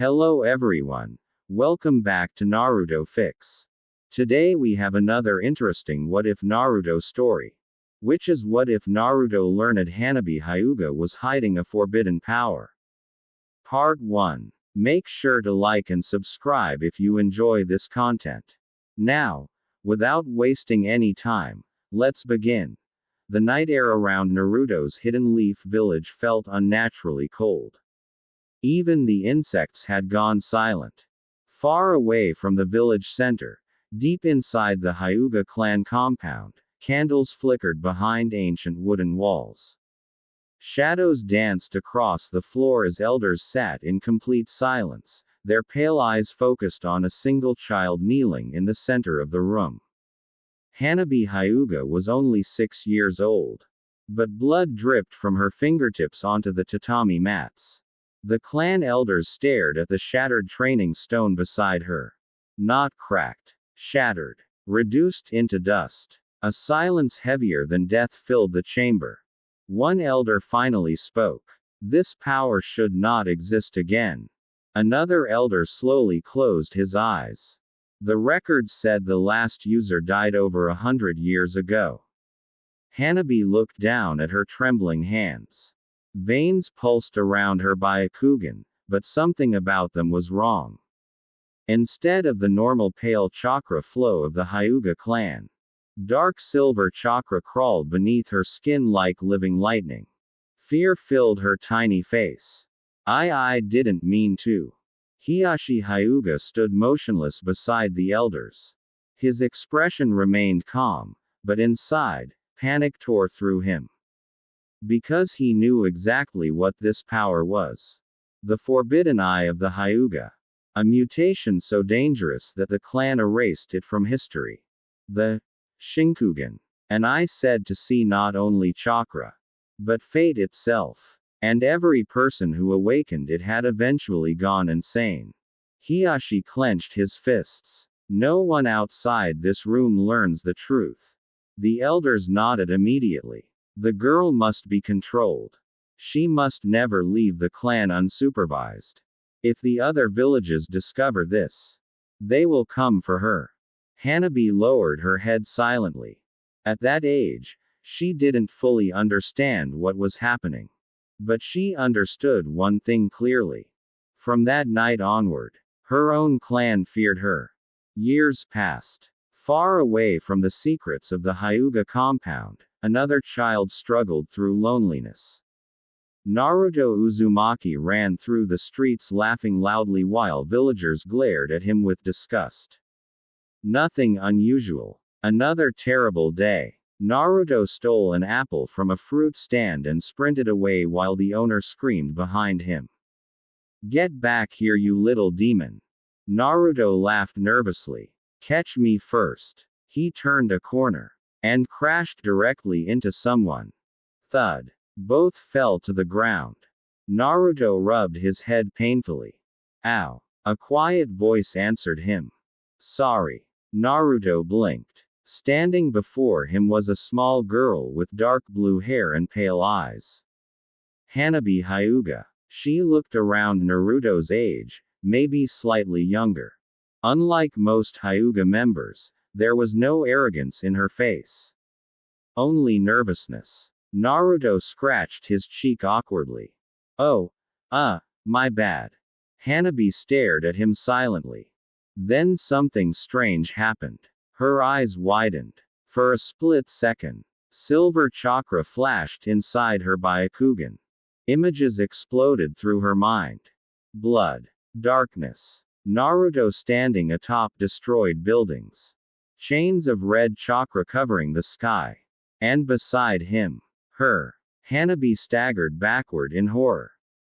Hello everyone. Welcome back to Naruto Fix. Today we have another interesting what if Naruto story. Which is what if Naruto learned Hanabi Hyuga was hiding a forbidden power. Part 1. Make sure to like and subscribe if you enjoy this content. Now, without wasting any time, let's begin. The night air around Naruto's Hidden Leaf village felt unnaturally cold. Even the insects had gone silent. Far away from the village center, deep inside the Hyuga clan compound, candles flickered behind ancient wooden walls. Shadows danced across the floor as elders sat in complete silence, their pale eyes focused on a single child kneeling in the center of the room. Hanabi Hyuga was only 6 years old. But blood dripped from her fingertips onto the tatami mats. The clan elders stared at the shattered training stone beside her. Not cracked. Shattered. Reduced into dust. A silence heavier than death filled the chamber. One elder finally spoke. This power should not exist again. Another elder slowly closed his eyes. The records said the last user died over 100 years ago. Hanabi looked down at her trembling hands. Veins pulsed around her Byakugan, but something about them was wrong. Instead of the normal pale chakra flow of the Hyuga clan, dark silver chakra crawled beneath her skin like living lightning. Fear filled her tiny face. I didn't mean to. Hiashi Hyuga stood motionless beside the elders. His expression remained calm, but inside, panic tore through him. Because he knew exactly what this power was. The forbidden eye of the Hyuga. A mutation so dangerous that the clan erased it from history. The Shinkugan. An eye said to see not only chakra, but fate itself. And every person who awakened it had eventually gone insane. Hiashi clenched his fists. No one outside this room learns the truth. The elders nodded immediately. The girl must be controlled. She must never leave the clan unsupervised. If the other villages discover this, they will come for her. Hanabi lowered her head silently. At that age, she didn't fully understand what was happening. But she understood one thing clearly. From that night onward, her own clan feared her. Years passed. Far away from the secrets of the Hyuga compound, another child struggled through loneliness. Naruto Uzumaki ran through the streets laughing loudly while villagers glared at him with disgust. Nothing unusual. Another terrible day. Naruto stole an apple from a fruit stand and sprinted away while the owner screamed behind him. "Get back here, you little demon." Naruto laughed nervously. "Catch me first." He turned a corner and crashed directly into someone. Thud. Both fell to the ground. Naruto rubbed his head painfully. "Ow." A quiet voice answered him. "Sorry." Naruto blinked. Standing before him was a small girl with dark blue hair and pale eyes. Hanabi Hyuga. She looked around Naruto's age, maybe slightly younger. Unlike most Hyuga members, there was no arrogance in her face. Only nervousness. Naruto scratched his cheek awkwardly. "Oh, my bad." Hanabi stared at him silently. Then something strange happened. Her eyes widened. For a split second, silver chakra flashed inside her Byakugan. Images exploded through her mind. Blood. Darkness. Naruto standing atop destroyed buildings. Chains of red chakra covering the sky. And beside him, her. Hanabi staggered backward in horror.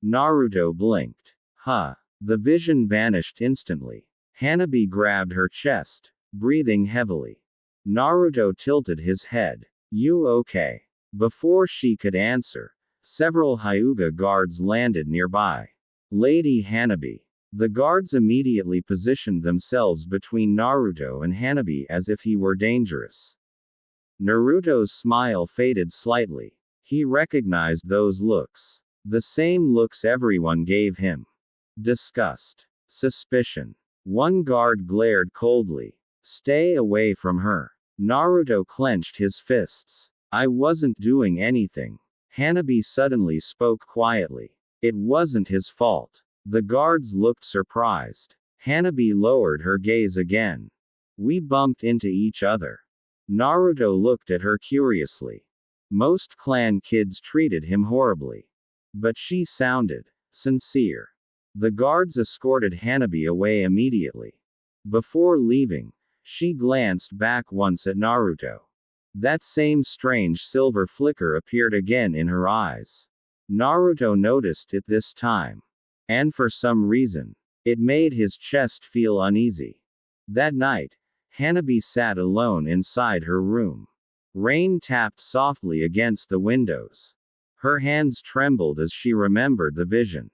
Naruto blinked. Huh. The vision vanished instantly. Hanabi grabbed her chest, breathing heavily. Naruto tilted his head. "You okay?" Before she could answer, several Hyuga guards landed nearby. "Lady Hanabi." The guards immediately positioned themselves between Naruto and Hanabi as if he were dangerous. Naruto's smile faded slightly. He recognized those looks. The same looks everyone gave him. Disgust. Suspicion. One guard glared coldly. Stay away from her. Naruto clenched his fists. I wasn't doing anything. Hanabi suddenly spoke quietly. It wasn't his fault. The guards looked surprised. Hanabi lowered her gaze again. We bumped into each other. Naruto looked at her curiously. Most clan kids treated him horribly. But she sounded sincere. The guards escorted Hanabi away immediately. Before leaving, she glanced back once at Naruto. That same strange silver flicker appeared again in her eyes. Naruto noticed it this time. And for some reason, it made his chest feel uneasy. That night, Hanabi sat alone inside her room. Rain tapped softly against the windows. Her hands trembled as she remembered the vision.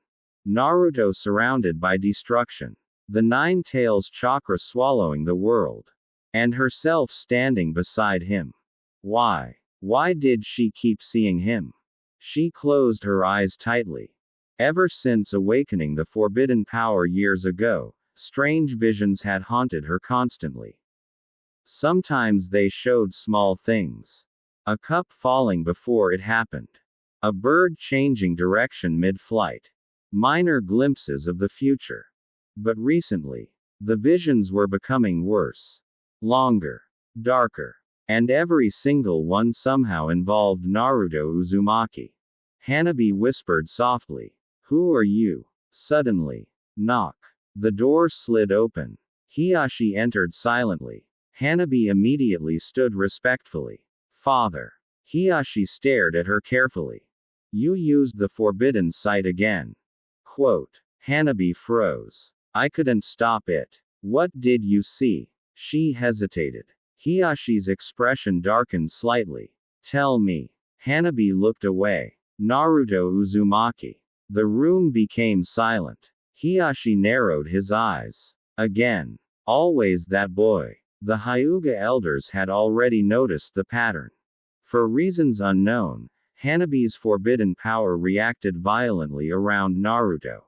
Naruto surrounded by destruction. The nine tails chakra swallowing the world. And herself standing beside him. Why? Why did she keep seeing him? She closed her eyes tightly. Ever since awakening the forbidden power years ago, strange visions had haunted her constantly. Sometimes they showed small things. A cup falling before it happened. A bird changing direction mid-flight. Minor glimpses of the future. But recently, the visions were becoming worse. Longer. Darker. And every single one somehow involved Naruto Uzumaki. Hanabi whispered softly. Who are you? Suddenly. Knock. The door slid open. Hiyashi entered silently. Hanabi immediately stood respectfully. Father. Hiyashi stared at her carefully. You used the forbidden sight again. Quote. Hanabi froze. I couldn't stop it. What did you see? She hesitated. Hiyashi's expression darkened slightly. Tell me. Hanabi looked away. Naruto Uzumaki. The room became silent. Hiyashi narrowed his eyes. Again. Always that boy. The Hyuga elders had already noticed the pattern. For reasons unknown, Hanabi's forbidden power reacted violently around Naruto.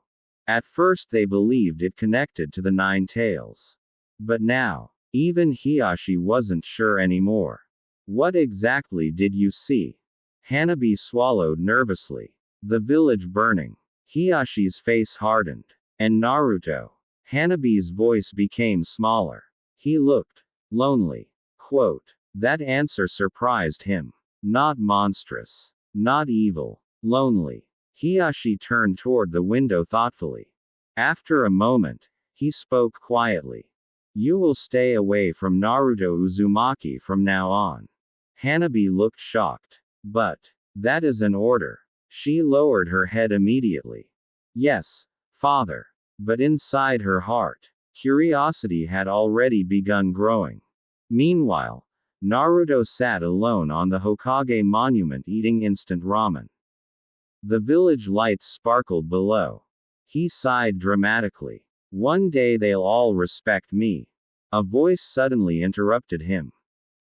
At first they believed it connected to the nine tails. But now, even Hiyashi wasn't sure anymore. What exactly did you see? Hanabi swallowed nervously. The village burning. Hiyashi's face hardened. And Naruto. Hanabi's voice became smaller. He looked lonely. Quote. That answer surprised him. Not monstrous. Not evil. Lonely. Hiyashi turned toward the window thoughtfully. After a moment, he spoke quietly. You will stay away from Naruto Uzumaki from now on. Hanabi looked shocked. But, that is an order. She lowered her head immediately. Yes, father. But inside her heart, curiosity had already begun growing. Meanwhile, Naruto sat alone on the Hokage monument eating instant ramen. The village lights sparkled below. He sighed dramatically. One day they'll all respect me. A voice suddenly interrupted him.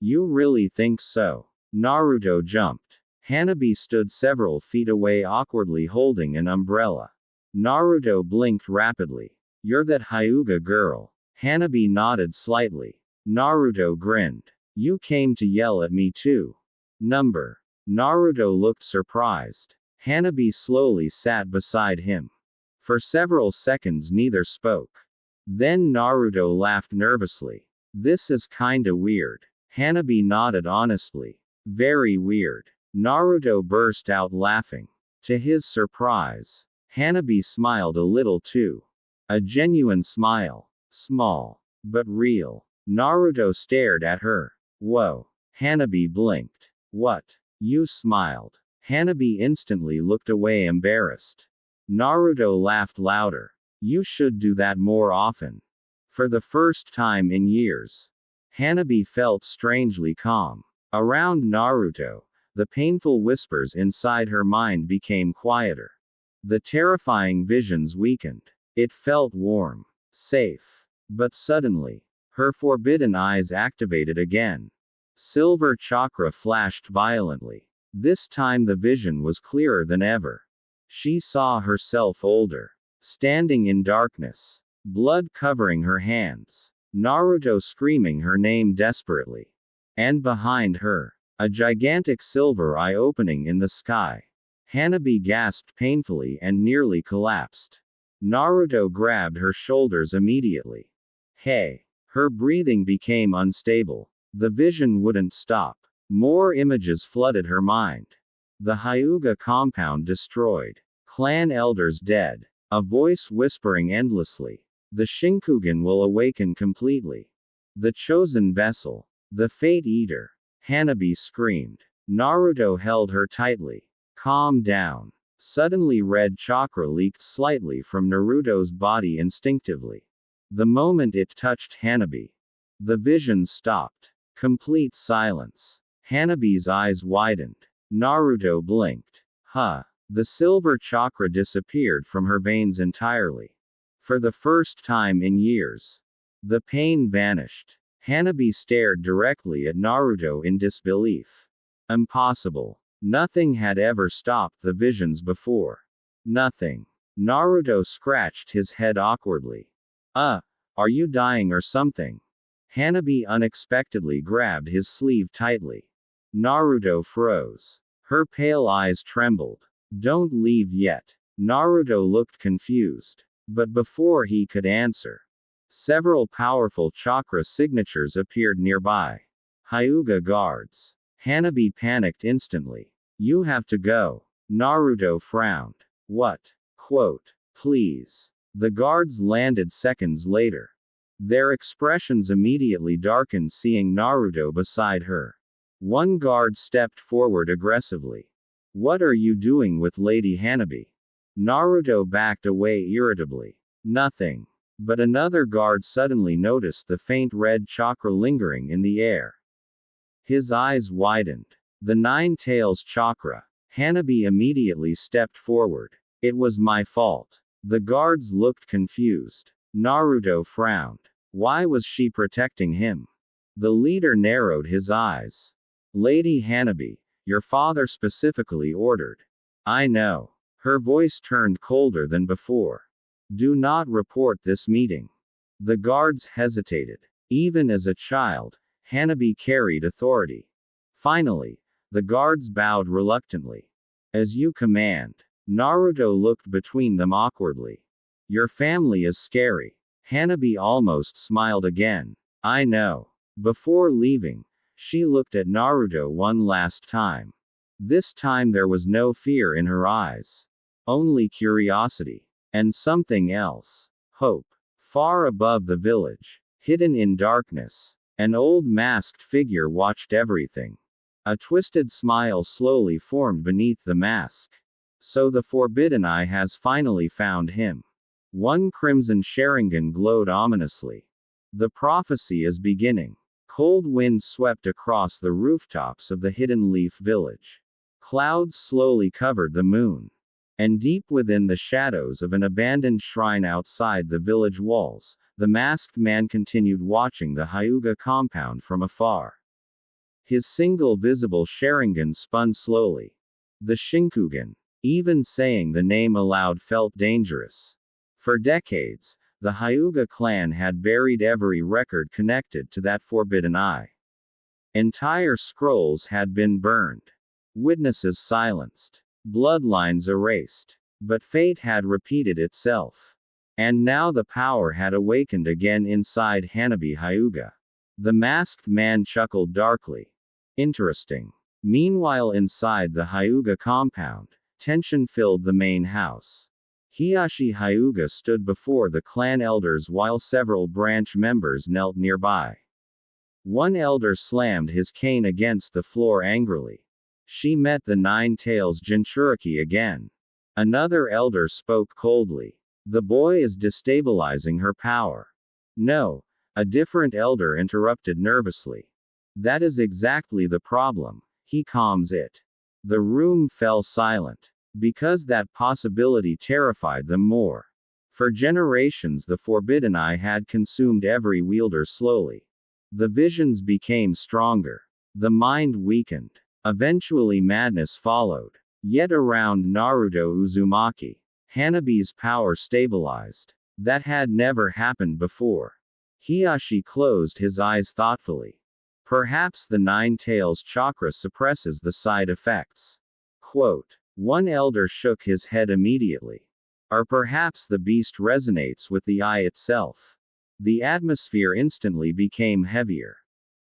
You really think so? Naruto jumped. Hanabi stood several feet away awkwardly holding an umbrella. Naruto blinked rapidly. You're that Hyuga girl. Hanabi nodded slightly. Naruto grinned. You came to yell at me too. Number. Naruto looked surprised. Hanabi slowly sat beside him. For several seconds neither spoke. Then Naruto laughed nervously. This is kinda weird. Hanabi nodded honestly. Very weird. Naruto burst out laughing. To his surprise, Hanabi smiled a little too. A genuine smile. Small. But real. Naruto stared at her. Whoa. Hanabi blinked. What? You smiled. Hanabi instantly looked away embarrassed. Naruto laughed louder. You should do that more often. For the first time in years, Hanabi felt strangely calm. Around Naruto, the painful whispers inside her mind became quieter. The terrifying visions weakened. It felt warm. Safe. But suddenly, her forbidden eyes activated again. Silver chakra flashed violently. This time the vision was clearer than ever. She saw herself older. standing in darkness, blood covering her hands. Naruto screaming her name desperately. And behind her, a gigantic silver eye opening in the sky. Hanabi gasped painfully and nearly collapsed. Naruto grabbed her shoulders immediately. Hey! Her breathing became unstable. The vision wouldn't stop. More images flooded her mind. The Hyuga compound destroyed. Clan elders dead. A voice whispering endlessly. The Shinkugan will awaken completely. The chosen vessel. The Fate Eater. Hanabi screamed. Naruto held her tightly. Calm down. Suddenly red chakra leaked slightly from Naruto's body instinctively. The moment it touched Hanabi, the vision stopped. Complete silence. Hanabi's eyes widened. Naruto blinked. Huh. The silver chakra disappeared from her veins entirely. For the first time in years. The pain vanished. Hanabi stared directly at Naruto in disbelief. Impossible. Nothing had ever stopped the visions before. Nothing. Naruto scratched his head awkwardly. Are you dying or something? Hanabi unexpectedly grabbed his sleeve tightly. Naruto froze. Her pale eyes trembled. Don't leave yet. Naruto looked confused. But before he could answer, several powerful chakra signatures appeared nearby. Hyuga guards. Hanabi panicked instantly. You have to go. Naruto frowned. What? Quote. Please. The guards landed seconds later. Their expressions immediately darkened seeing Naruto beside her. One guard stepped forward aggressively. What are you doing with Lady Hanabi? Naruto backed away irritably. Nothing. But another guard suddenly noticed the faint red chakra lingering in the air. His eyes widened. The nine tails chakra. Hanabi immediately stepped forward. It was my fault. The guards looked confused. Naruto frowned. Why was she protecting him? The leader narrowed his eyes. Lady Hanabi, your father specifically ordered. I know. Her voice turned colder than before. Do not report this meeting. The guards hesitated. Even as a child, Hanabi carried authority. Finally, the guards bowed reluctantly. As you command. Naruto looked between them awkwardly. Your family is scary. Hanabi almost smiled again. I know. Before leaving, she looked at Naruto one last time. This time there was no fear in her eyes. Only curiosity. And something else. Hope. Far above the village, hidden in darkness, an old masked figure watched everything. A twisted smile slowly formed beneath the mask. So the Forbidden Eye has finally found him. One crimson Sharingan glowed ominously. The prophecy is beginning. Cold wind swept across the rooftops of the Hidden Leaf Village. Clouds slowly covered the moon. And deep within the shadows of an abandoned shrine outside the village walls, the masked man continued watching the Hyuga compound from afar. His single visible Sharingan spun slowly. The Shinkugan. Even saying the name aloud felt dangerous. For decades, the Hyuga clan had buried every record connected to that Forbidden Eye. Entire scrolls had been burned. Witnesses silenced. Bloodlines erased. But fate had repeated itself. And now the power had awakened again inside Hanabi Hyuga. The masked man chuckled darkly. Interesting. Meanwhile inside the Hyuga compound, tension filled the main house. Hiyashi Hyuga stood before the clan elders while several branch members knelt nearby. One elder slammed his cane against the floor angrily. She met the Nine Tails Jinchuriki again. Another elder spoke coldly. The boy is destabilizing her power. No, a different elder interrupted nervously. That is exactly the problem. He calms it. The room fell silent. Because that possibility terrified them more. For generations the Forbidden Eye had consumed every wielder slowly. The visions became stronger. The mind weakened. Eventually madness followed. Yet around Naruto Uzumaki, Hanabi's power stabilized. That had never happened before. Hiyashi closed his eyes thoughtfully. Perhaps the Nine Tails chakra suppresses the side effects. Quote. One elder shook his head immediately. Or perhaps the beast resonates with the eye itself. The atmosphere instantly became heavier.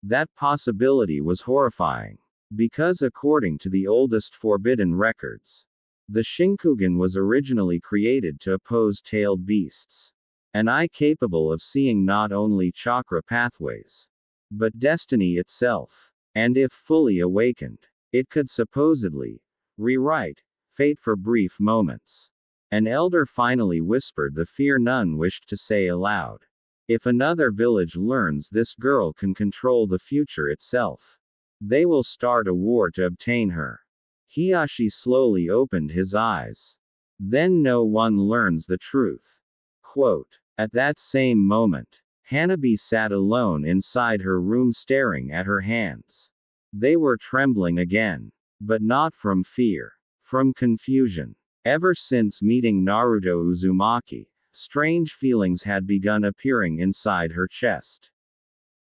That possibility was horrifying. Because according to the oldest forbidden records, the Shinkugan was originally created to oppose tailed beasts. An eye capable of seeing not only chakra pathways, but destiny itself. And if fully awakened, it could supposedly rewrite fate for brief moments. An elder finally whispered the fear none wished to say aloud. If another village learns this girl can control the future itself, they will start a war to obtain her. Hiyashi slowly opened his eyes. Then no one learns the truth. Quote. At that same moment, Hanabi sat alone inside her room staring at her hands. They were trembling again. But not from fear. From confusion. Ever since meeting Naruto Uzumaki, strange feelings had begun appearing inside her chest.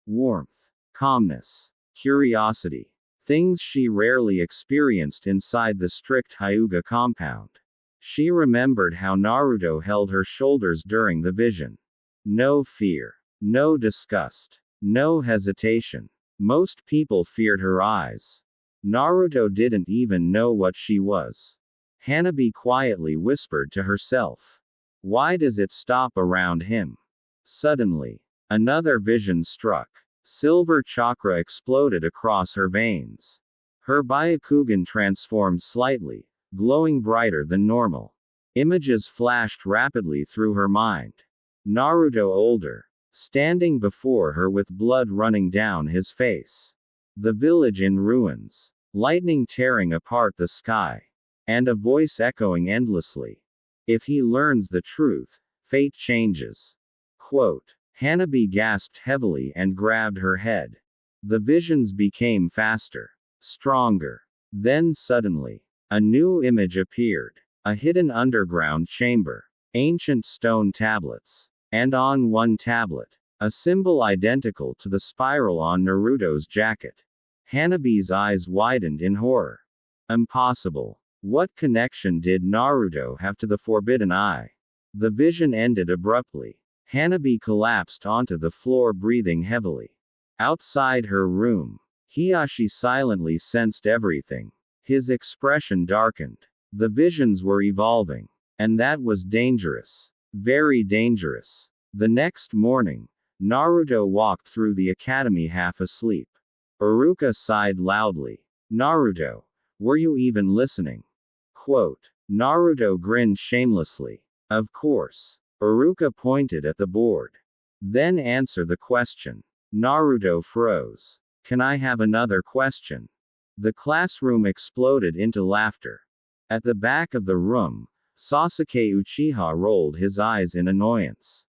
Warmth. Calmness. Curiosity. Things she rarely experienced inside the strict Hyuga compound. She remembered how Naruto held her shoulders during the vision. No fear. No disgust. No hesitation. Most people feared her eyes. Naruto didn't even know what she was. Hanabi quietly whispered to herself. Why does it stop around him? Suddenly, another vision struck. Silver chakra exploded across her veins. Her Byakugan transformed slightly, glowing brighter than normal. Images flashed rapidly through her mind. Naruto older, standing before her with blood running down his face. The village in ruins. Lightning tearing apart the sky. And a voice echoing endlessly. If he learns the truth, fate changes. Quote. Hanabi gasped heavily and grabbed her head. The visions became faster. Stronger. Then suddenly, a new image appeared. A hidden underground chamber. Ancient stone tablets. And on one tablet, a symbol identical to the spiral on Naruto's jacket. Hanabi's eyes widened in horror. Impossible. What connection did Naruto have to the Forbidden Eye? The vision ended abruptly. Hanabi collapsed onto the floor breathing heavily. Outside her room, Hiyashi silently sensed everything. His expression darkened. The visions were evolving. And that was dangerous. Very dangerous. The next morning, Naruto walked through the academy half asleep. Iruka sighed loudly. Naruto, were you even listening? Quote. Naruto grinned shamelessly. Of course. Iruka pointed at the board. Then answer the question. Naruto froze. Can I have another question? The classroom exploded into laughter. At the back of the room, Sasuke Uchiha rolled his eyes in annoyance.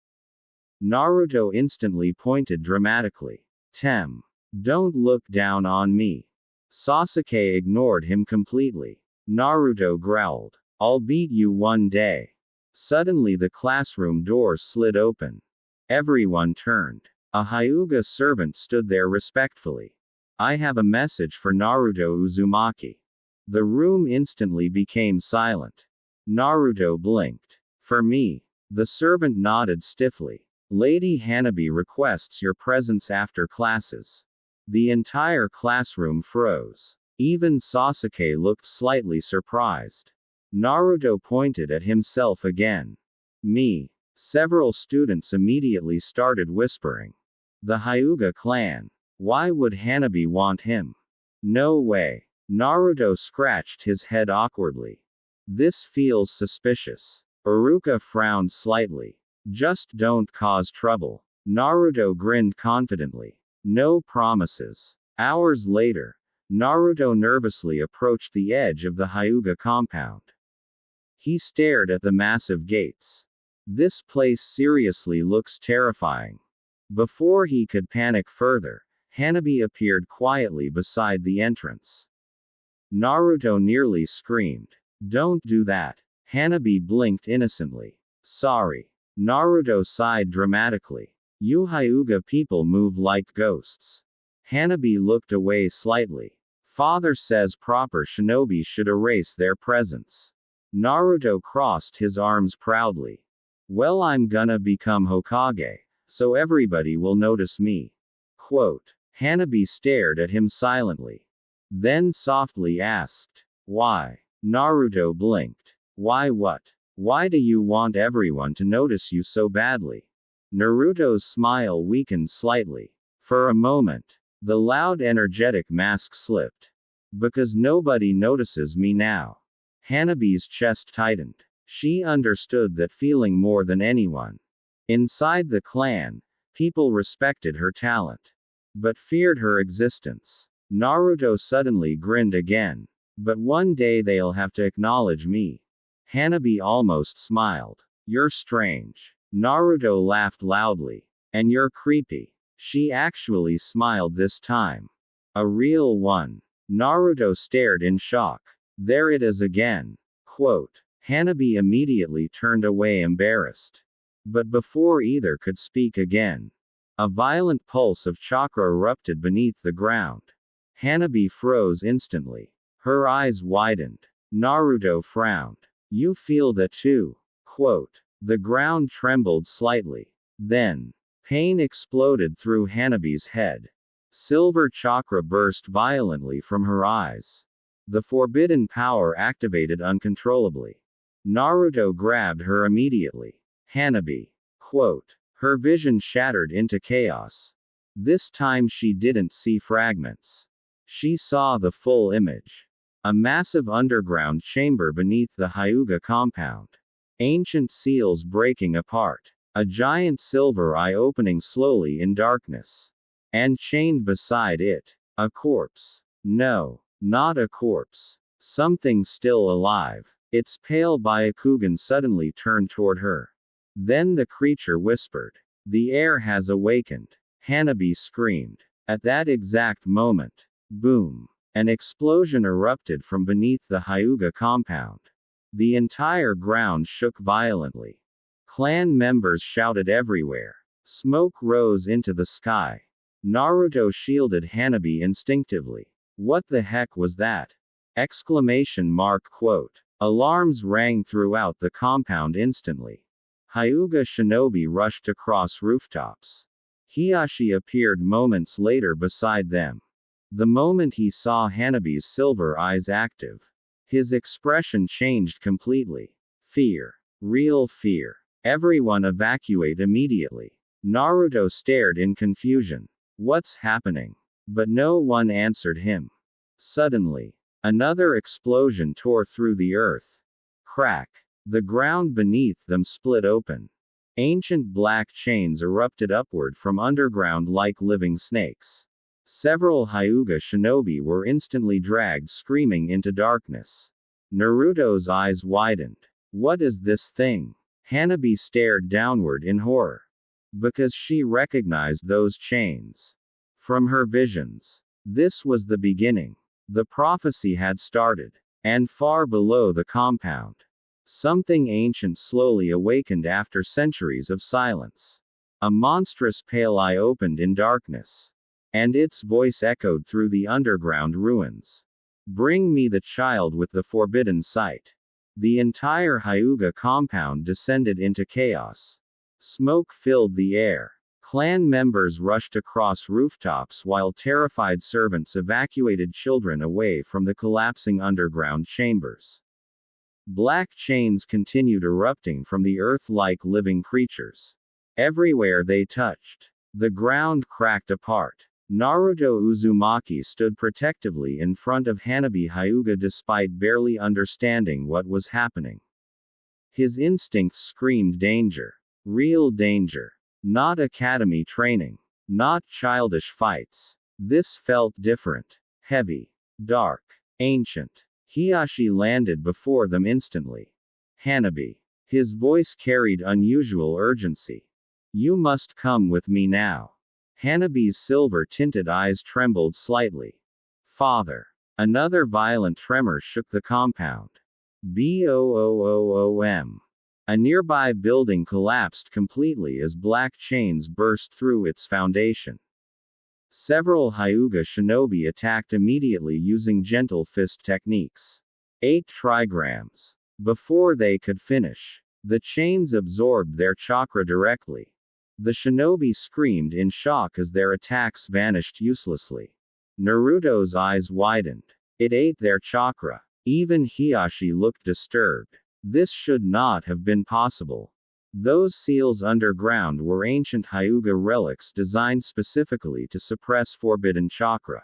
Naruto instantly pointed dramatically. Tem. Don't look down on me. Sasuke ignored him completely. Naruto growled. I'll beat you one day. Suddenly the classroom doors slid open. Everyone turned. A Hyuga servant stood there respectfully. I have a message for Naruto Uzumaki. The room instantly became silent. Naruto blinked. For me. The servant nodded stiffly. Lady Hanabi requests your presence after classes. The entire classroom froze. Even Sasuke looked slightly surprised. Naruto pointed at himself again. Me. Several students immediately started whispering. The Hyuga clan. Why would Hanabi want him? No way. Naruto scratched his head awkwardly. This feels suspicious. Iruka frowned slightly. Just don't cause trouble. Naruto grinned confidently. No promises. Hours later, Naruto nervously approached the edge of the Hyuga compound. He stared at the massive gates. This place seriously looks terrifying. Before he could panic further, Hanabi appeared quietly beside the entrance. Naruto nearly screamed. Don't do that. Hanabi blinked innocently. Sorry. Naruto sighed dramatically. You Hyuga people move like ghosts. Hanabi looked away slightly. Father says proper shinobi should erase their presence. Naruto crossed his arms proudly. Well, I'm gonna become Hokage, so everybody will notice me. Quote. Hanabi stared at him silently. Then softly asked, why? Naruto blinked. Why what? Why do you want everyone to notice you so badly? Naruto's smile weakened slightly. For a moment, the loud energetic mask slipped. Because nobody notices me now. Hanabi's chest tightened. She understood that feeling more than anyone. Inside the clan, people respected her talent. But feared her existence. Naruto suddenly grinned again. But one day they'll have to acknowledge me. Hanabi almost smiled. You're strange. Naruto laughed loudly. And you're creepy. She actually smiled this time. A real one. Naruto stared in shock. There it is again. Quote. Hanabi immediately turned away embarrassed. But before either could speak again, a violent pulse of chakra erupted beneath the ground. Hanabi froze instantly. Her eyes widened. Naruto frowned. You feel that too? Quote. The ground trembled slightly. Then, pain exploded through Hanabi's head. Silver chakra burst violently from her eyes. The forbidden power activated uncontrollably. Naruto grabbed her immediately. Hanabi. Quote. Her vision shattered into chaos. This time she didn't see fragments. She saw the full image. A massive underground chamber beneath the Hyuga compound. Ancient seals breaking apart. A giant silver eye opening slowly in darkness. And chained beside it, a corpse. No, not a corpse. Something still alive. Its pale Byakugan suddenly turned toward her. Then the creature whispered. The air has awakened. Hanabi screamed. At that exact moment, boom, an explosion erupted from beneath the Hyuga compound. The entire ground shook violently. Clan members shouted everywhere. Smoke rose into the sky. Naruto shielded Hanabi instinctively. What the heck was that? Exclamation mark quote. Alarms rang throughout the compound instantly. Hyuga shinobi rushed across rooftops. Hiashi appeared moments later beside them. The moment he saw Hanabi's silver eyes active, his expression changed completely. Fear. Real fear. Everyone evacuate immediately. Naruto stared in confusion. What's happening? But no one answered him. Suddenly, another explosion tore through the earth. Crack. The ground beneath them split open. Ancient black chains erupted upward from underground like living snakes. Several Hyuga shinobi were instantly dragged screaming into darkness. Naruto's eyes widened. What is this thing? Hanabi stared downward in horror. Because she recognized those chains. From her visions. This was the beginning. The prophecy had started. And far below the compound, something ancient slowly awakened after centuries of silence. A monstrous pale eye opened in darkness. And its voice echoed through the underground ruins. Bring me the child with the forbidden sight. The entire Hyuga compound descended into chaos. Smoke filled the air. Clan members rushed across rooftops while terrified servants evacuated children away from the collapsing underground chambers. Black chains continued erupting from the earth like living creatures. Everywhere they touched, the ground cracked apart. Naruto Uzumaki stood protectively in front of Hanabi Hyuga despite barely understanding what was happening. His instincts screamed danger. Real danger. Not academy training. Not childish fights. This felt different. Heavy. Dark. Ancient. Hiashi landed before them instantly. Hanabi. His voice carried unusual urgency. You must come with me now. Hanabi's silver-tinted eyes trembled slightly. Father. Another violent tremor shook the compound. Boom. A nearby building collapsed completely as black chains burst through its foundation. Several Hyuga shinobi attacked immediately using gentle fist techniques. 8 trigrams. Before they could finish, the chains absorbed their chakra directly. The shinobi screamed in shock as their attacks vanished uselessly. Naruto's eyes widened. It ate their chakra. Even Hiyashi looked disturbed. This should not have been possible. Those seals underground were ancient Hyuga relics designed specifically to suppress forbidden chakra.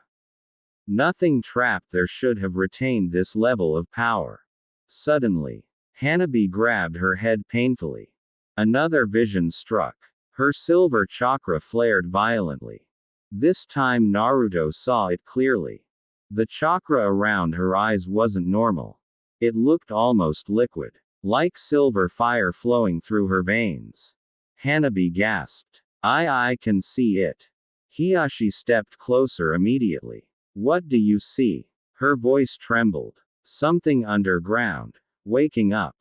Nothing trapped there should have retained this level of power. Suddenly, Hanabi grabbed her head painfully. Another vision struck. Her silver chakra flared violently. This time Naruto saw it clearly. The chakra around her eyes wasn't normal. It looked almost liquid, like silver fire flowing through her veins. Hanabi gasped. I can see it. Hiyashi stepped closer immediately. What do you see? Her voice trembled. Something underground. Waking up.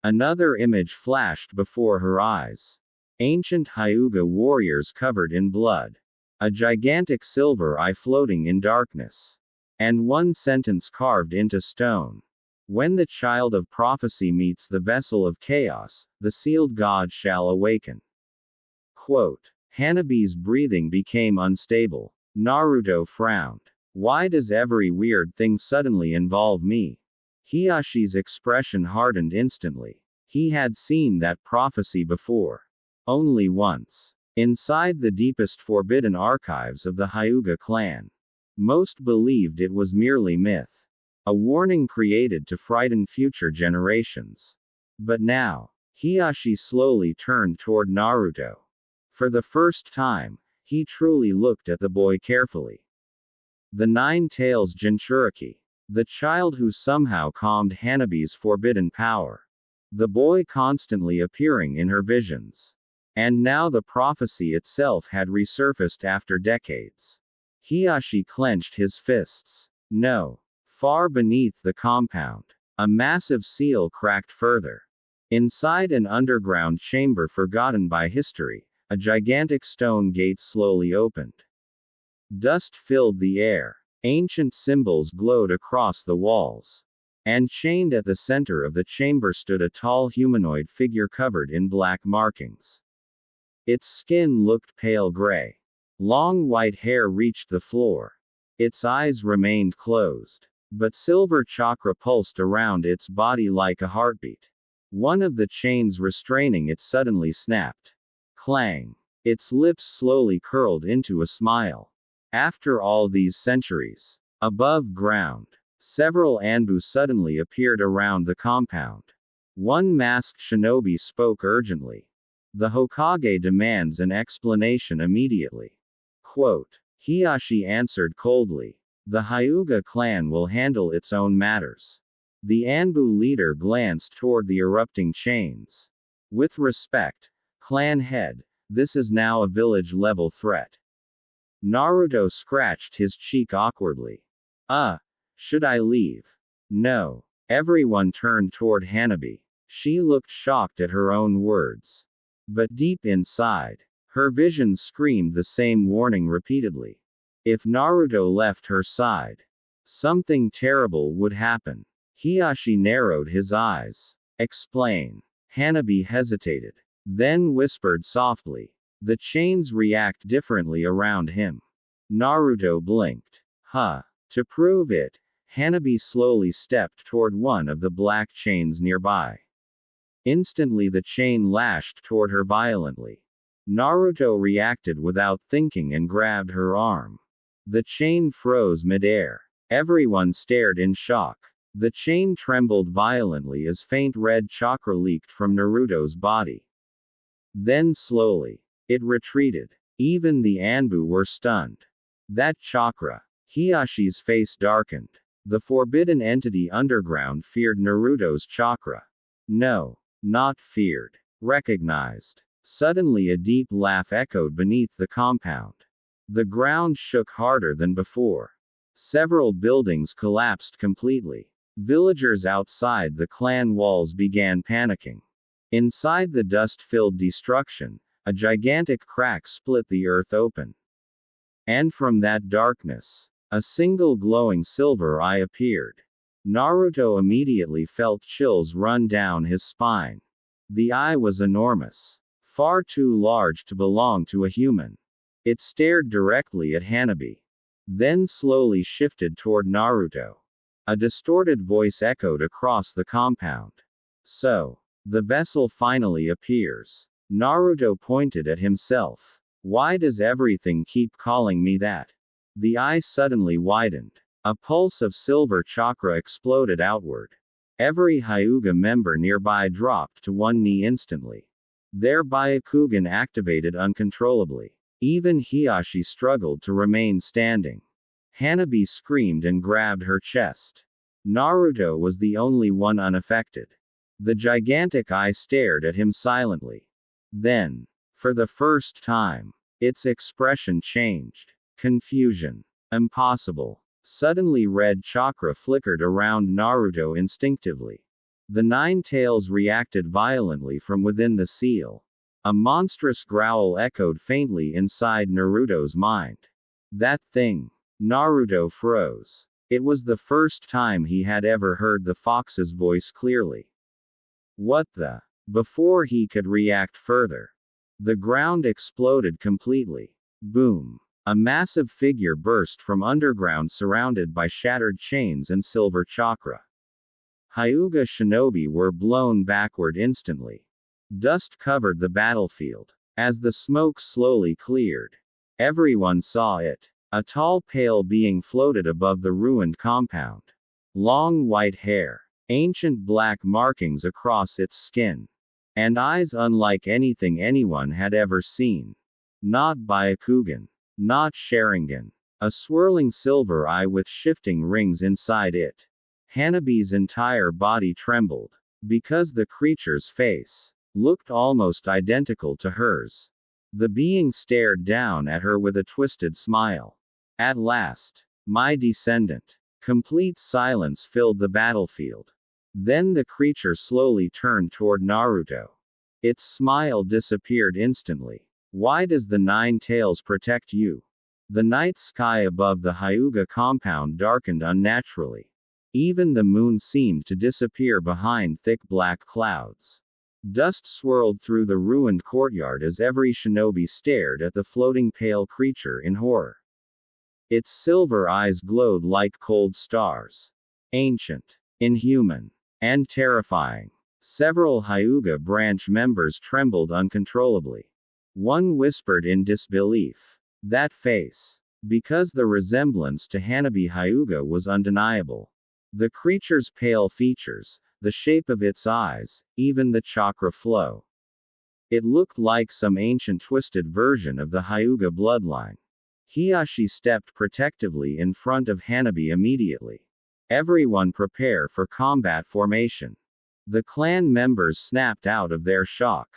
Another image flashed before her eyes. Ancient Hyuga warriors covered in blood. A gigantic silver eye floating in darkness. And one sentence carved into stone. When the child of prophecy meets the vessel of chaos, the sealed god shall awaken. Quote. Hanabi's breathing became unstable. Naruto frowned. Why does every weird thing suddenly involve me? Hiyashi's expression hardened instantly. He had seen that prophecy before. Only once. Inside the deepest forbidden archives of the Hyuga clan. Most believed it was merely myth. A warning created to frighten future generations. But now, Hiyashi slowly turned toward Naruto. For the first time, he truly looked at the boy carefully. The Nine-Tails Jinchuriki. The child who somehow calmed Hanabi's forbidden power. The boy constantly appearing in her visions. And now the prophecy itself had resurfaced after decades. Hiyashi clenched his fists. No. Far beneath the compound, a massive seal cracked further. Inside an underground chamber forgotten by history, a gigantic stone gate slowly opened. Dust filled the air. Ancient symbols glowed across the walls. And chained at the center of the chamber stood a tall humanoid figure covered in black markings. Its skin looked pale gray. Long white hair reached the floor. Its eyes remained closed. But silver chakra pulsed around its body like a heartbeat. One of the chains restraining it suddenly snapped. Clang. Its lips slowly curled into a smile. After all these centuries. Above ground. Several Anbu suddenly appeared around the compound. One masked shinobi spoke urgently. The Hokage demands an explanation immediately. Quote. Hiyashi answered coldly. The Hyuga clan will handle its own matters. The Anbu leader glanced toward the erupting chains. With respect, clan head, this is now a village-level threat. Naruto scratched his cheek awkwardly. Should I leave? No. Everyone turned toward Hanabi. She looked shocked at her own words. But deep inside, her vision screamed the same warning repeatedly. If Naruto left her side, something terrible would happen. Hiyashi narrowed his eyes. Explain. Hanabi hesitated. Then whispered softly. The chains react differently around him. Naruto blinked. To prove it, Hanabi slowly stepped toward one of the black chains nearby. Instantly the chain lashed toward her violently. Naruto reacted without thinking and grabbed her arm. The chain froze midair. Everyone stared in shock. The chain trembled violently as faint red chakra leaked from Naruto's body. Then slowly, it retreated. Even the Anbu were stunned. That chakra. Hiyashi's face darkened. The forbidden entity underground feared Naruto's chakra. No, not feared. Recognized. Suddenly a deep laugh echoed beneath the compound. The ground shook harder than before. Several buildings collapsed completely. Villagers outside the clan walls began panicking. Inside the dust-filled destruction, a gigantic crack split the earth open. And from that darkness, a single glowing silver eye appeared. Naruto immediately felt chills run down his spine. The eye was enormous. Far too large to belong to a human. It stared directly at Hanabi. Then slowly shifted toward Naruto. A distorted voice echoed across the compound. So, the vessel finally appears. Naruto pointed at himself. Why does everything keep calling me that? The eye suddenly widened. A pulse of silver chakra exploded outward. Every Hyuga member nearby dropped to one knee instantly. Their Byakugan activated uncontrollably. Even Hiashi struggled to remain standing. Hanabi screamed and grabbed her chest. Naruto was the only one unaffected. The gigantic eye stared at him silently. Then, for the first time, its expression changed. Confusion. Impossible. Suddenly red chakra flickered around Naruto instinctively. The nine tails reacted violently from within the seal. A monstrous growl echoed faintly inside Naruto's mind. That thing. Naruto froze. It was the first time he had ever heard the fox's voice clearly. What the? Before he could react further, the ground exploded completely. Boom. A massive figure burst from underground surrounded by shattered chains and silver chakra. Hyuga shinobi were blown backward instantly. Dust covered the battlefield. As the smoke slowly cleared, everyone saw it. A tall pale being floated above the ruined compound. Long white hair. Ancient black markings across its skin. And eyes unlike anything anyone had ever seen. Not Byakugan. Not Sharingan. A swirling silver eye with shifting rings inside it. Hanabi's entire body trembled. Because the creature's face looked almost identical to hers. The being stared down at her with a twisted smile. At last, my descendant. Complete silence filled the battlefield. Then the creature slowly turned toward Naruto. Its smile disappeared instantly. Why does the nine tails protect you? The night sky above the Hyuga compound darkened unnaturally. Even the moon seemed to disappear behind thick black clouds. Dust swirled through the ruined courtyard as every shinobi stared at the floating pale creature in horror. Its silver eyes glowed like cold stars. Ancient, inhuman, and terrifying. Several Hyuga branch members trembled uncontrollably. One whispered in disbelief. That face. Because the resemblance to Hanabi Hyuga was undeniable. The creature's pale features, the shape of its eyes, even the chakra flow. It looked like some ancient twisted version of the Hyuga bloodline. Hiashi stepped protectively in front of Hanabi immediately. Everyone prepare for combat formation. The clan members snapped out of their shock.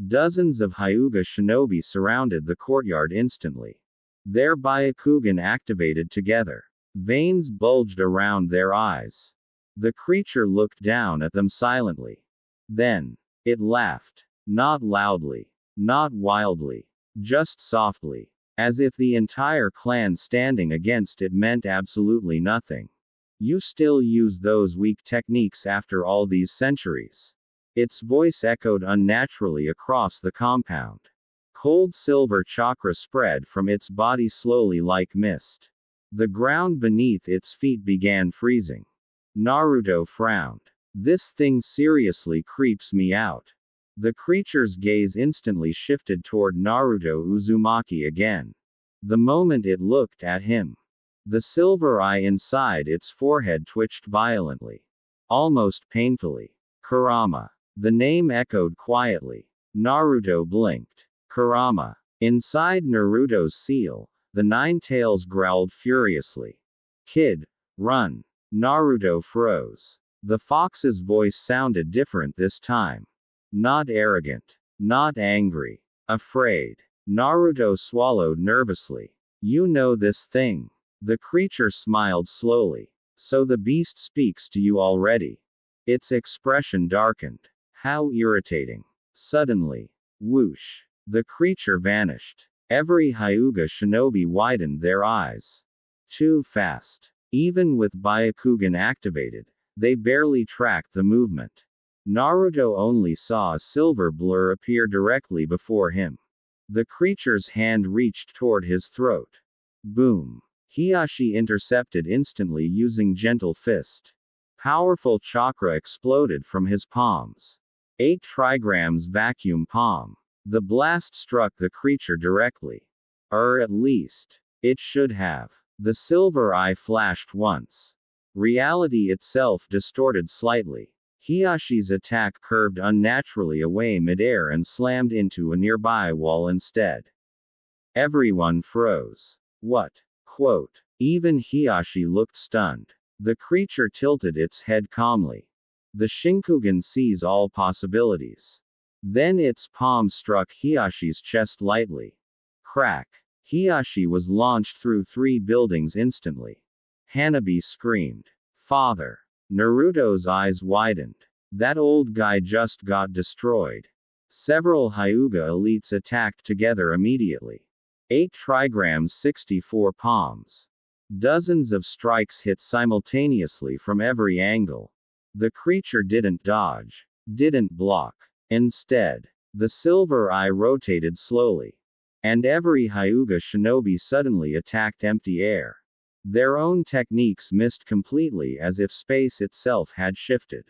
Dozens of Hyuga shinobi surrounded the courtyard instantly. Their Byakugan activated together. Veins bulged around their eyes. The creature looked down at them silently. Then, it laughed. Not loudly. Not wildly. Just softly. As if the entire clan standing against it meant absolutely nothing. You still use those weak techniques after all these centuries. Its voice echoed unnaturally across the compound. Cold silver chakra spread from its body slowly like mist. The ground beneath its feet began freezing. Naruto frowned. This thing seriously creeps me out. The creature's gaze instantly shifted toward Naruto Uzumaki again. The moment it looked at him, the silver eye inside its forehead twitched violently. Almost painfully. Kurama. The name echoed quietly. Naruto blinked. Kurama. Inside Naruto's seal, the nine tails growled furiously. Kid, run. Naruto froze. The fox's voice sounded different this time. Not arrogant. Not angry. Afraid. Naruto swallowed nervously. You know this thing. The creature smiled slowly. So the beast speaks to you already. Its expression darkened. How irritating. Suddenly, whoosh, the creature vanished. Every Hyuga shinobi widened their eyes. Too fast. Even with Byakugan activated, they barely tracked the movement. Naruto only saw a silver blur appear directly before him. The creature's hand reached toward his throat. Boom. Hiashi intercepted instantly using gentle fist. Powerful chakra exploded from his palms. 8 trigrams vacuum palm. The blast struck the creature directly. Or at least, it should have. The silver eye flashed once. Reality itself distorted slightly. Hiyashi's attack curved unnaturally away midair and slammed into a nearby wall instead. Everyone froze. What? Quote. Even Hiyashi looked stunned. The creature tilted its head calmly. The Shinkugan sees all possibilities. Then its palm struck Hiyashi's chest lightly. Crack. Hiyashi was launched through 3 buildings instantly. Hanabi screamed. Father. Naruto's eyes widened. That old guy just got destroyed. Several Hyuga elites attacked together immediately. 8 trigrams 64 palms. Dozens of strikes hit simultaneously from every angle. The creature didn't dodge. Didn't block. Instead, the silver eye rotated slowly. And every Hyuga shinobi suddenly attacked empty air. Their own techniques missed completely as if space itself had shifted.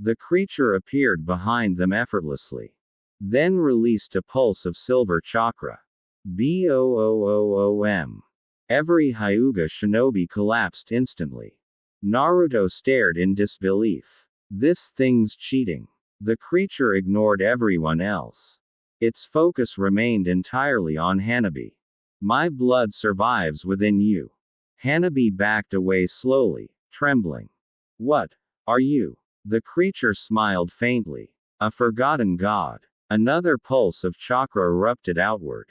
The creature appeared behind them effortlessly. Then released a pulse of silver chakra. Boom. Every Hyuga shinobi collapsed instantly. Naruto stared in disbelief. This thing's cheating. The creature ignored everyone else. Its focus remained entirely on Hanabi. My blood survives within you. Hanabi backed away slowly, trembling. What are you? The creature smiled faintly. A forgotten god. Another pulse of chakra erupted outward.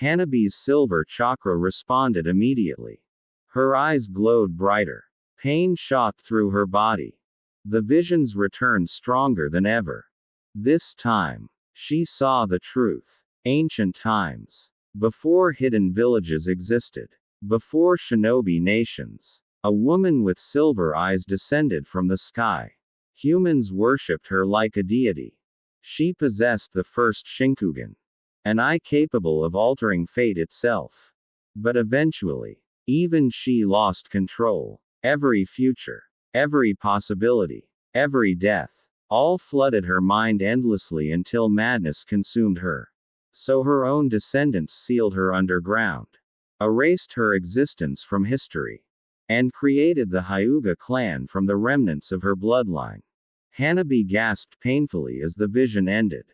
Hanabi's silver chakra responded immediately. Her eyes glowed brighter. Pain shot through her body. The visions returned stronger than ever. This time, she saw the truth. Ancient times. Before hidden villages existed. Before shinobi nations. A woman with silver eyes descended from the sky. Humans worshipped her like a deity. She possessed the first Shinkugan. An eye capable of altering fate itself. But eventually, even she lost control. Every future. Every possibility. Every death. All flooded her mind endlessly until madness consumed her. So her own descendants sealed her underground. Erased her existence from history. And created the Hyuga clan from the remnants of her bloodline. Hanabi gasped painfully as the vision ended.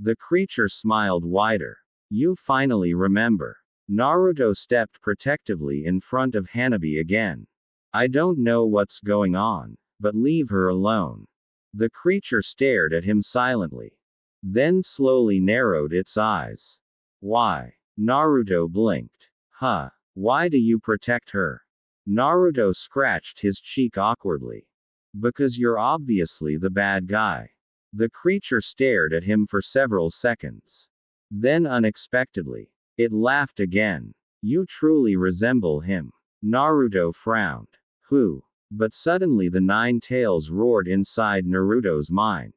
The creature smiled wider. You finally remember. Naruto stepped protectively in front of Hanabi again. I don't know what's going on, but leave her alone. The creature stared at him silently. Then slowly narrowed its eyes. Why? Naruto blinked. Huh. Why do you protect her? Naruto scratched his cheek awkwardly. Because you're obviously the bad guy. The creature stared at him for several seconds. Then unexpectedly, it laughed again. You truly resemble him. Naruto frowned. Who? But suddenly the 9 tails roared inside Naruto's mind.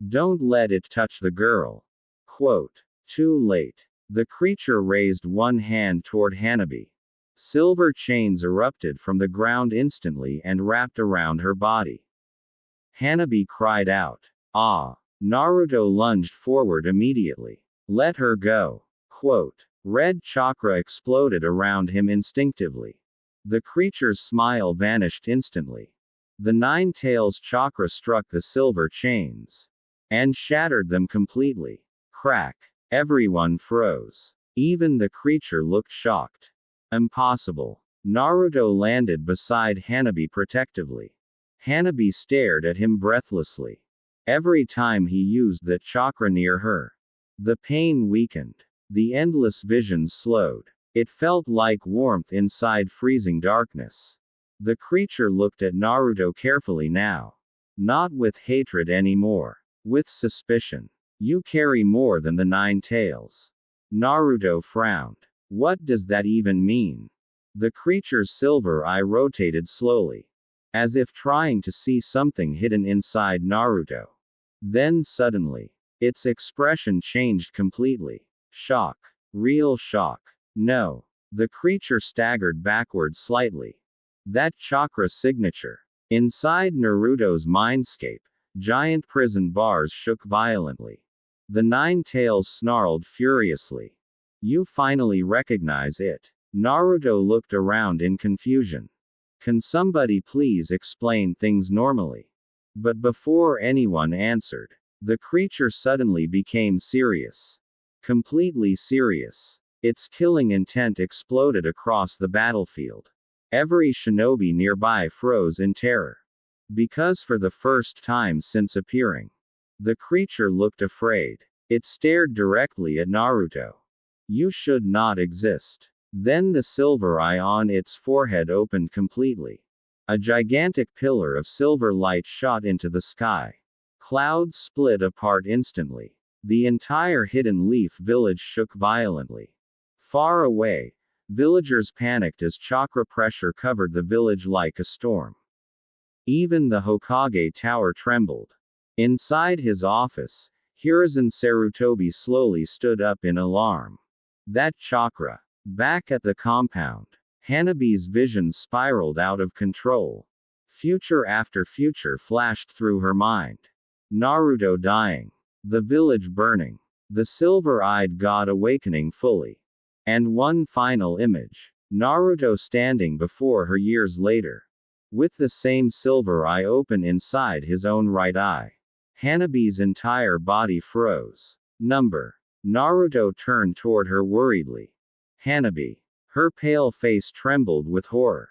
Don't let it touch the girl. Quote. Too late. The creature raised one hand toward Hanabi. Silver chains erupted from the ground instantly and wrapped around her body. Hanabi cried out. Ah! Naruto lunged forward immediately. Let her go. Quote. Red chakra exploded around him instinctively. The creature's smile vanished instantly. The 9 tails chakra struck the silver chains. And shattered them completely. Crack. Everyone froze. Even the creature looked shocked. Impossible. Naruto landed beside Hanabi protectively. Hanabi stared at him breathlessly. Every time he used that chakra near her, the pain weakened. The endless visions slowed. It felt like warmth inside freezing darkness. The creature looked at Naruto carefully now. Not with hatred anymore. With suspicion. You carry more than the 9 tails. Naruto frowned. What does that even mean? The creature's silver eye rotated slowly, as if trying to see something hidden inside Naruto. Then suddenly, its expression changed completely. Shock. Real shock. No. The creature staggered backward slightly. That chakra signature. Inside Naruto's mindscape, giant prison bars shook violently. The 9 tails snarled furiously. You finally recognize it. Naruto looked around in confusion. Can somebody please explain things normally? But before anyone answered, the creature suddenly became serious. Completely serious. Its killing intent exploded across the battlefield. Every shinobi nearby froze in terror. Because for the first time since appearing, the creature looked afraid. It stared directly at Naruto. You should not exist. Then the silver eye on its forehead opened completely. A gigantic pillar of silver light shot into the sky. Clouds split apart instantly. The entire Hidden Leaf village shook violently. Far away, villagers panicked as chakra pressure covered the village like a storm. Even the Hokage tower trembled. Inside his office, Hiruzen Sarutobi slowly stood up in alarm. That chakra. Back at the compound, Hanabi's vision spiraled out of control. Future after future flashed through her mind. Naruto dying. The village burning. The silver-eyed god awakening fully. And one final image. Naruto standing before her years later. With the same silver eye open inside his own right eye. Hanabi's entire body froze. Naruto turned toward her worriedly. Hanabi. Her pale face trembled with horror.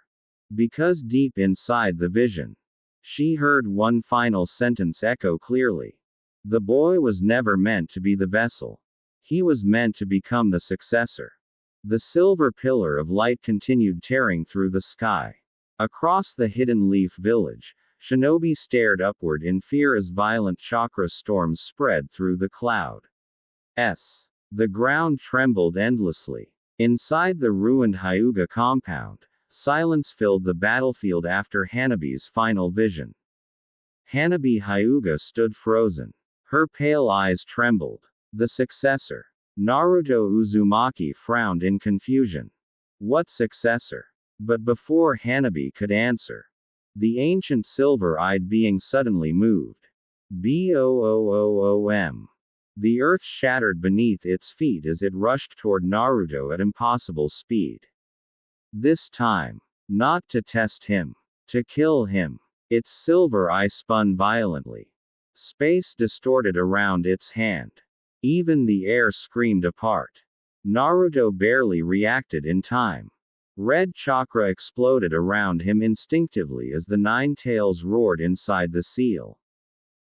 Because deep inside the vision, she heard one final sentence echo clearly. The boy was never meant to be the vessel. He was meant to become the successor. The silver pillar of light continued tearing through the sky. Across the Hidden Leaf village, shinobi stared upward in fear as violent chakra storms spread through the cloud. The ground trembled endlessly. Inside the ruined Hyuga compound, silence filled the battlefield after Hanabi's final vision. Hanabi Hyuga stood frozen. Her pale eyes trembled. The successor. Naruto Uzumaki frowned in confusion. What successor? But before Hanabi could answer, the ancient silver-eyed being suddenly moved. Boom. The earth shattered beneath its feet as it rushed toward Naruto at impossible speed. This time, not to test him, to kill him. Its silver eye spun violently. Space distorted around its hand. Even the air screamed apart. Naruto barely reacted in time. Red chakra exploded around him instinctively as the 9 tails roared inside the seal.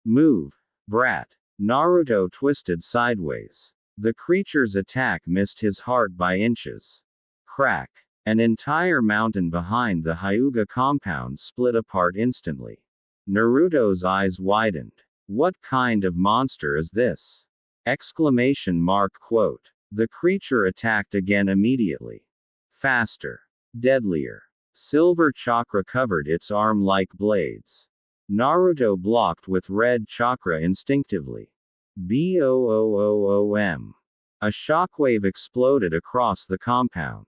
Move, brat. Naruto twisted sideways. The creature's attack missed his heart by inches. Crack. An entire mountain behind the Hyuga compound split apart instantly. Naruto's eyes widened. What kind of monster is this? Exclamation mark quote. The creature attacked again immediately. Faster. Deadlier. Silver chakra covered its arm like blades. Naruto blocked with red chakra instinctively. Boom. A shockwave exploded across the compound.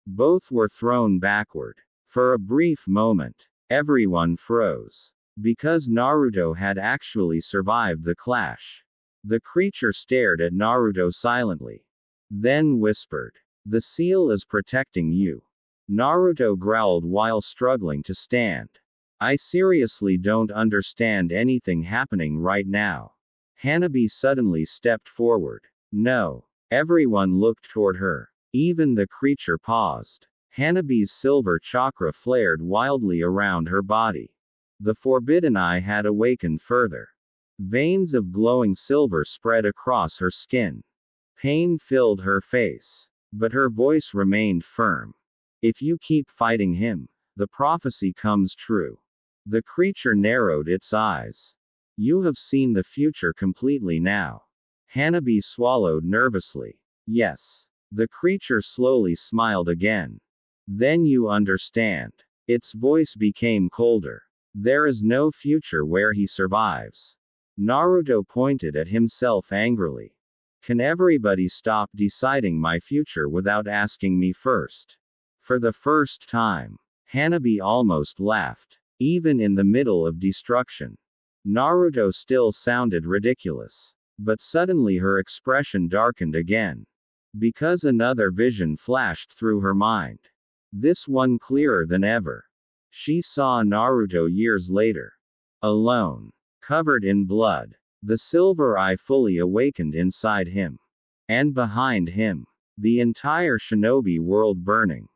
Both were thrown backward. For a brief moment, everyone froze. Because Naruto had actually survived the clash. The creature stared at Naruto silently. Then whispered. The seal is protecting you. Naruto growled while struggling to stand. I seriously don't understand anything happening right now. Hanabi suddenly stepped forward. No. Everyone looked toward her. Even the creature paused. Hanabi's silver chakra flared wildly around her body. The forbidden eye had awakened further. Veins of glowing silver spread across her skin. Pain filled her face. But her voice remained firm. If you keep fighting him, the prophecy comes true. The creature narrowed its eyes. You have seen the future completely now. Hanabi swallowed nervously. Yes. The creature slowly smiled again. Then you understand. Its voice became colder. There is no future where he survives. Naruto pointed at himself angrily. Can everybody stop deciding my future without asking me first? For the first time, Hanabi almost laughed. Even in the middle of destruction. Naruto still sounded ridiculous. But suddenly her expression darkened again. Because another vision flashed through her mind. This one clearer than ever. She saw Naruto years later. Alone. Covered in blood. The silver eye fully awakened inside him. And behind him. The entire shinobi world burning.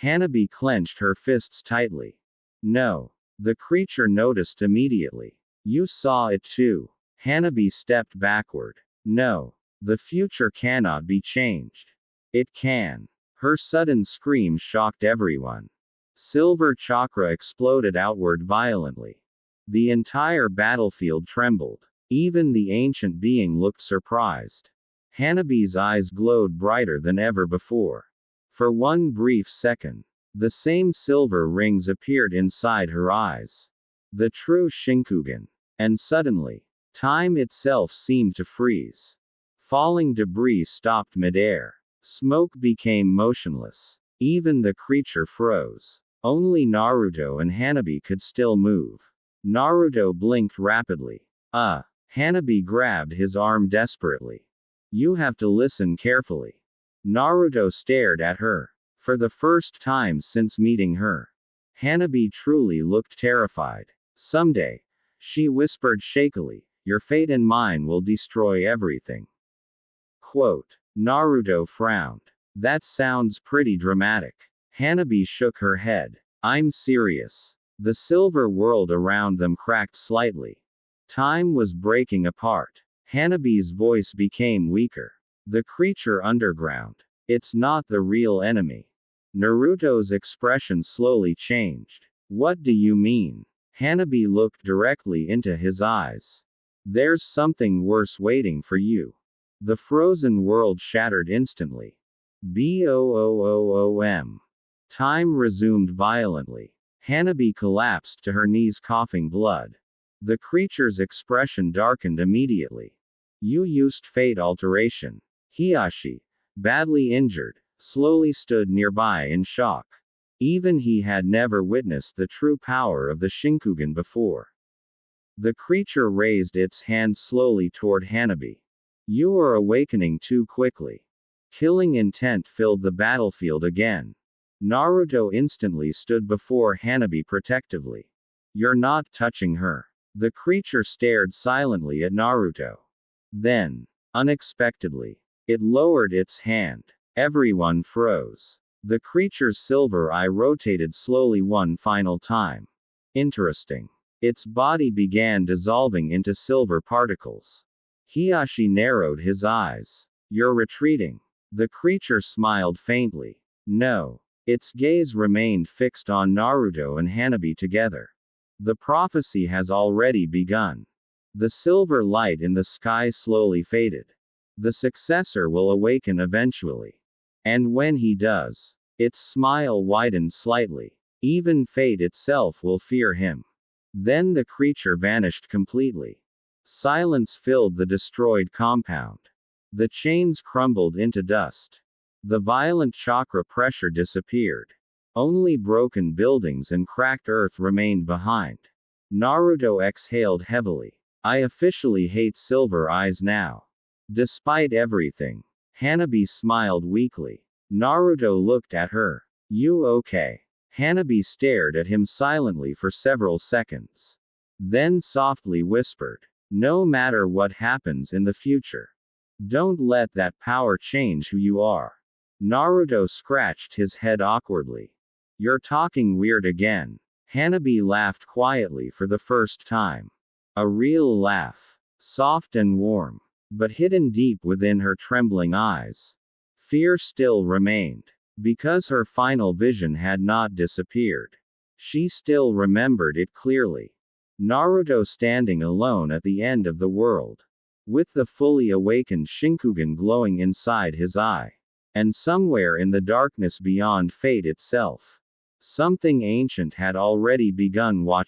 Hanabi clenched her fists tightly. No. The creature noticed immediately. You saw it too. Hanabi stepped backward. No. The future cannot be changed. It can. Her sudden scream shocked everyone. Silver chakra exploded outward violently. The entire battlefield trembled. Even the ancient being looked surprised. Hanabi's eyes glowed brighter than ever before. For one brief second, the same silver rings appeared inside her eyes. The true Shinkugan. And suddenly, time itself seemed to freeze. Falling debris stopped midair. Smoke became motionless. Even the creature froze. Only Naruto and Hanabi could still move. Naruto blinked rapidly. Hanabi grabbed his arm desperately. You have to listen carefully. Naruto stared at her. For the first time since meeting her. Hanabi truly looked terrified. Someday, she whispered shakily, your fate and mine will destroy everything. Quote. Naruto frowned. That sounds pretty dramatic. Hanabi shook her head. I'm serious. The silver world around them cracked slightly. Time was breaking apart. Hanabi's voice became weaker. The creature underground. It's not the real enemy. Naruto's expression slowly changed. What do you mean? Hanabi looked directly into his eyes. There's something worse waiting for you. The frozen world shattered instantly. Boom. Time resumed violently. Hanabi collapsed to her knees coughing blood. The creature's expression darkened immediately. You used fate alteration. Hiyashi, badly injured, slowly stood nearby in shock. Even he had never witnessed the true power of the Shinkugan before. The creature raised its hand slowly toward Hanabi. You are awakening too quickly. Killing intent filled the battlefield again. Naruto instantly stood before Hanabi protectively. You're not touching her. The creature stared silently at Naruto. Then, unexpectedly, it lowered its hand. Everyone froze. The creature's silver eye rotated slowly one final time. Interesting. Its body began dissolving into silver particles. Hiyashi narrowed his eyes. You're retreating. The creature smiled faintly. No. Its gaze remained fixed on Naruto and Hanabi together. The prophecy has already begun. The silver light in the sky slowly faded. The successor will awaken eventually. And when he does, its smile widened slightly. Even fate itself will fear him. Then the creature vanished completely. Silence filled the destroyed compound. The chains crumbled into dust. The violent chakra pressure disappeared. Only broken buildings and cracked earth remained behind. Naruto exhaled heavily. I officially hate Silver Eyes now. Despite everything, Hanabi smiled weakly. Naruto looked at her. You okay? Hanabi stared at him silently for several seconds. Then softly whispered. No matter what happens in the future, don't let that power change who you are. Naruto scratched his head awkwardly. You're talking weird again. Hanabi laughed quietly for the first time. A real laugh. Soft and warm. But hidden deep within her trembling eyes. Fear still remained. Because her final vision had not disappeared. She still remembered it clearly. Naruto standing alone at the end of the world. With the fully awakened Shinkugan glowing inside his eye. And somewhere in the darkness beyond fate itself. Something ancient had already begun watching.